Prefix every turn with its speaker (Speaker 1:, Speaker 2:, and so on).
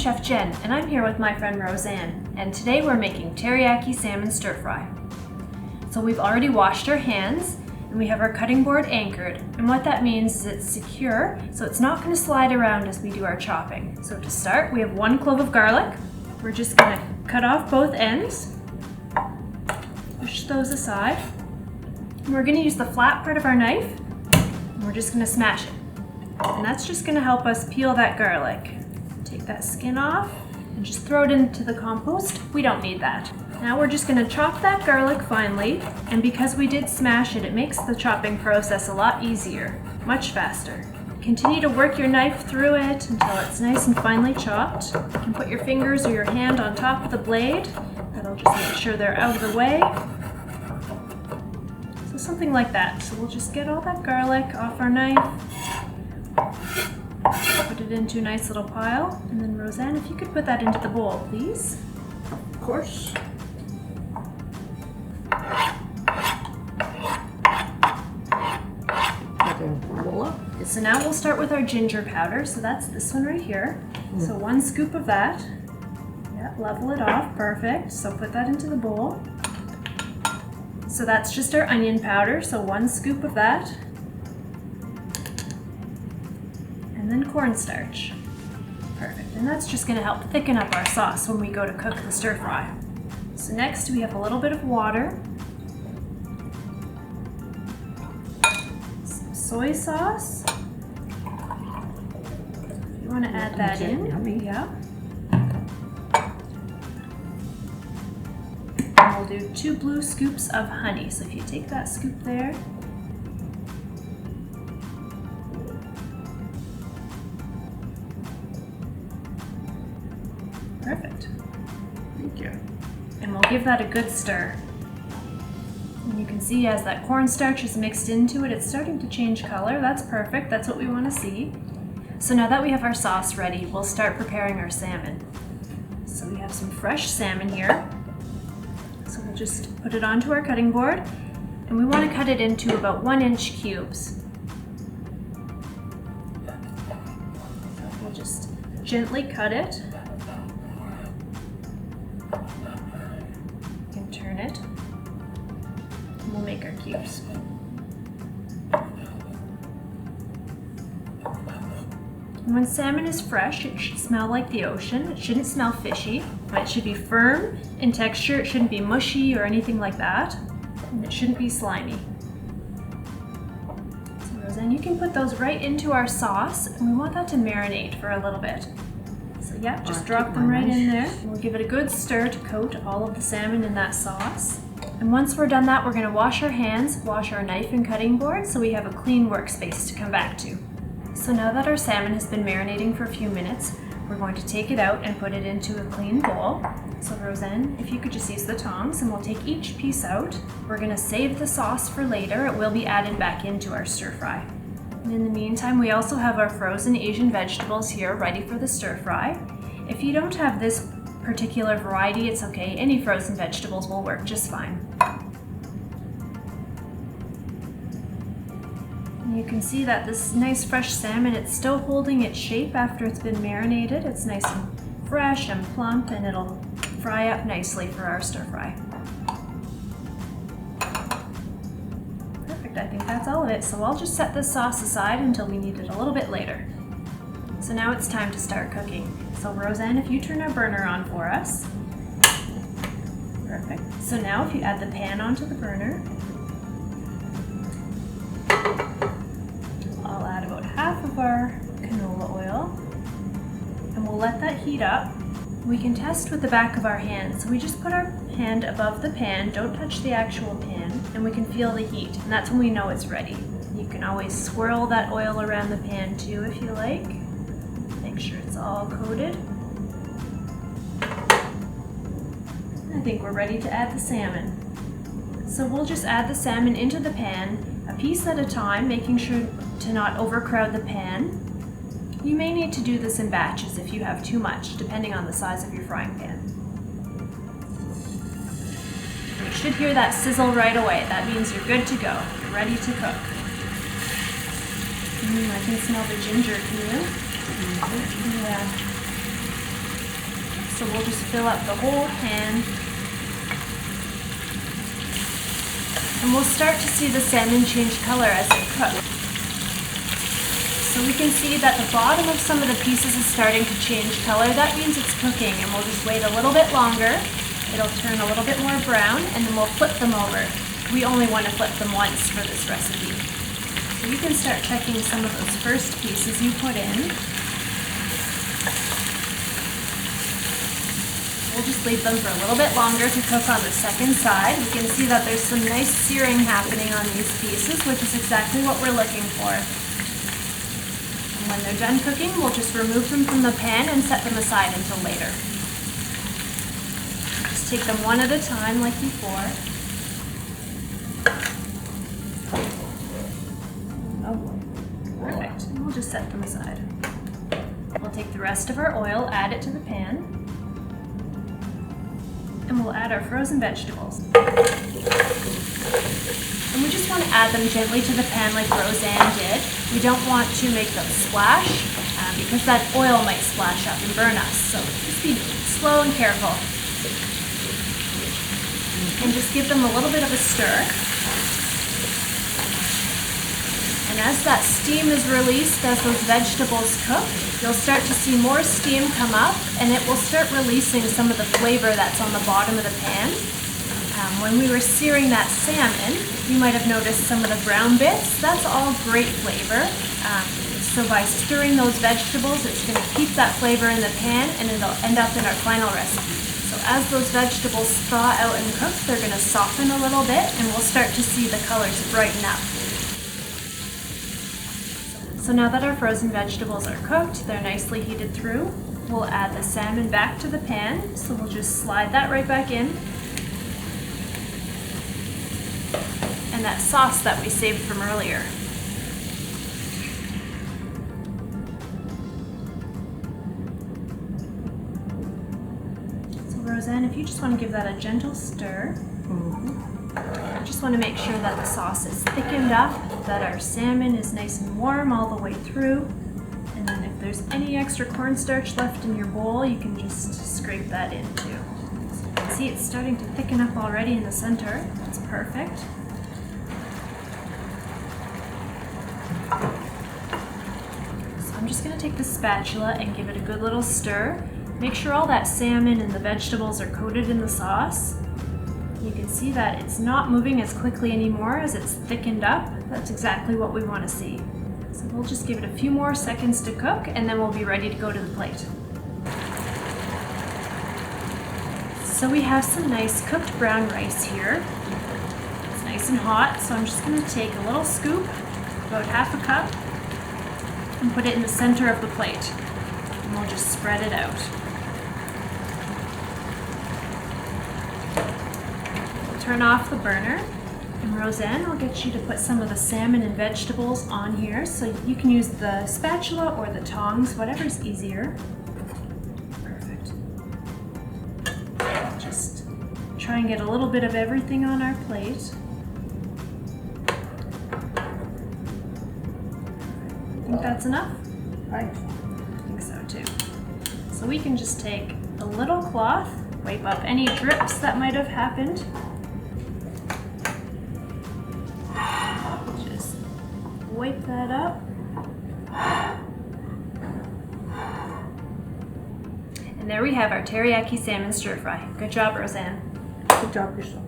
Speaker 1: Chef Jen, and I'm here with my friend Roseanne, and today we're making teriyaki salmon stir fry. So we've already washed our hands, and we have our cutting board anchored, and what that means is it's secure, so it's not going to slide around as we do our chopping. So to start, we have 1 clove of garlic. We're just going to cut off both ends, push those aside, and we're going to use the flat part of our knife, and we're just going to smash it. And that's just going to help us peel that garlic. Take that skin off and just throw it into the compost. We don't need that. Now we're just going to chop that garlic finely, and because we did smash it, it makes the chopping process a lot easier, much faster. Continue to work your knife through it until it's nice and finely chopped. You can put your fingers or your hand on top of the blade. That'll just make sure they're out of the way. So something like that. So we'll just get all that garlic off our knife. Put it into a nice little pile, and then Roseanne, if you could put that into the bowl, please.
Speaker 2: Of course.
Speaker 1: So now we'll start with our ginger powder, so that's this one right here. So 1 scoop of that. Yeah, level it off, perfect. So put that into the bowl. So that's just our onion powder, so 1 scoop of that. And then cornstarch. Perfect, and that's just going to help thicken up our sauce when we go to cook the stir fry. So next we have a little bit of water, some soy sauce. You want to add that in, yeah. And we'll do 2 blue scoops of honey. So if you take that scoop there, perfect.
Speaker 2: Thank you.
Speaker 1: And we'll give that a good stir. And you can see as that cornstarch is mixed into it, it's starting to change color. That's perfect. That's what we want to see. So now that we have our sauce ready, we'll start preparing our salmon. So we have some fresh salmon here. So we'll just put it onto our cutting board, and we want to cut it into about 1-inch cubes. So we'll just gently cut it. Turn it, and we'll make our cubes. And when salmon is fresh, it should smell like the ocean. It shouldn't smell fishy, but it should be firm in texture. It shouldn't be mushy or anything like that, and it shouldn't be slimy. So Roseanne, you can put those right into our sauce, and we want that to marinate for a little bit. So yeah, just drop them right in there. We'll give it a good stir to coat all of the salmon in that sauce. And once we're done that, we're going to wash our hands, wash our knife and cutting board, so we have a clean workspace to come back to. So now that our salmon has been marinating for a few minutes, we're going to take it out and put it into a clean bowl. So Roseanne, if you could just use the tongs, and we'll take each piece out. We're going to save the sauce for later. It will be added back into our stir fry. And in the meantime, we also have our frozen Asian vegetables here ready for the stir fry. If you don't have this particular variety, it's okay. Any frozen vegetables will work just fine. And you can see that this nice fresh salmon, it's still holding its shape after it's been marinated. It's nice and fresh and plump, and it'll fry up nicely for our stir fry. I think that's all of it, so I'll just set this sauce aside until we need it a little bit later. So now it's time to start cooking. So Roseanne, if you turn our burner on for us. Perfect. So now if you add the pan onto the burner, I'll add about half of our canola oil, and we'll let that heat up. We can test with the back of our hand. So we just put our hand above the pan, don't touch the actual pan, and we can feel the heat, and that's when we know it's ready. You can always swirl that oil around the pan too if you like. Make sure it's all coated. I think we're ready to add the salmon. So we'll just add the salmon into the pan, a piece at a time, making sure to not overcrowd the pan. You may need to do this in batches if you have too much, depending on the size of your frying pan. You should hear that sizzle right away. That means you're good to go. You're ready to cook. I can smell the ginger, can you? Yeah. So we'll just fill up the whole pan. And we'll start to see the salmon change color as it cooks. So we can see that the bottom of some of the pieces is starting to change color. That means it's cooking, and we'll just wait a little bit longer. It'll turn a little bit more brown, and then we'll flip them over. We only want to flip them once for this recipe. So you can start checking some of those first pieces you put in. We'll just leave them for a little bit longer to cook on the second side. We can see that there's some nice searing happening on these pieces, which is exactly what we're looking for. And when they're done cooking, we'll just remove them from the pan and set them aside until later. Just take them one at a time like before. Oh, perfect. And we'll just set them aside. We'll take the rest of our oil, add it to the pan, and we'll add our frozen vegetables. And we just want to add them gently to the pan like Roseanne did. We don't want to make them splash because that oil might splash up and burn us. So just be slow and careful. And just give them a little bit of a stir. And as that steam is released, as those vegetables cook, you'll start to see more steam come up, and it will start releasing some of the flavor that's on the bottom of the pan. When we were searing that salmon, you might have noticed some of the brown bits. That's all great flavor. So by stirring those vegetables, it's going to keep that flavor in the pan, and it'll end up in our final recipe. So as those vegetables thaw out and cook, they're going to soften a little bit, and we'll start to see the colors brighten up. So now that our frozen vegetables are cooked, they're nicely heated through, we'll add the salmon back to the pan. So we'll just slide that right back in. And that sauce that we saved from earlier. So Roseanne, if you just want to give that a gentle stir. I just want to make sure that the sauce is thickened up, that our salmon is nice and warm all the way through. And then if there's any extra cornstarch left in your bowl, you can just scrape that in too. So you can see it's starting to thicken up already in the center. That's perfect. So I'm just going to take the spatula and give it a good little stir. Make sure all that salmon and the vegetables are coated in the sauce. You can see that it's not moving as quickly anymore as it's thickened up. That's exactly what we want to see. So we'll just give it a few more seconds to cook, and then we'll be ready to go to the plate. So we have some nice cooked brown rice here. It's nice and hot, so I'm just going to take a little scoop, about half a cup, and put it in the center of the plate. And we'll just spread it out. Turn off the burner, and Roseanne, I'll get you to put some of the salmon and vegetables on here. So you can use the spatula or the tongs, whatever's easier. Perfect. Just try and get a little bit of everything on our plate. Think that's enough?
Speaker 2: Right.
Speaker 1: I think so too. So we can just take a little cloth, wipe up any drips that might have happened. Wipe that up. And there we have our teriyaki salmon stir fry. Good job, Roseanne.
Speaker 2: Good job yourself.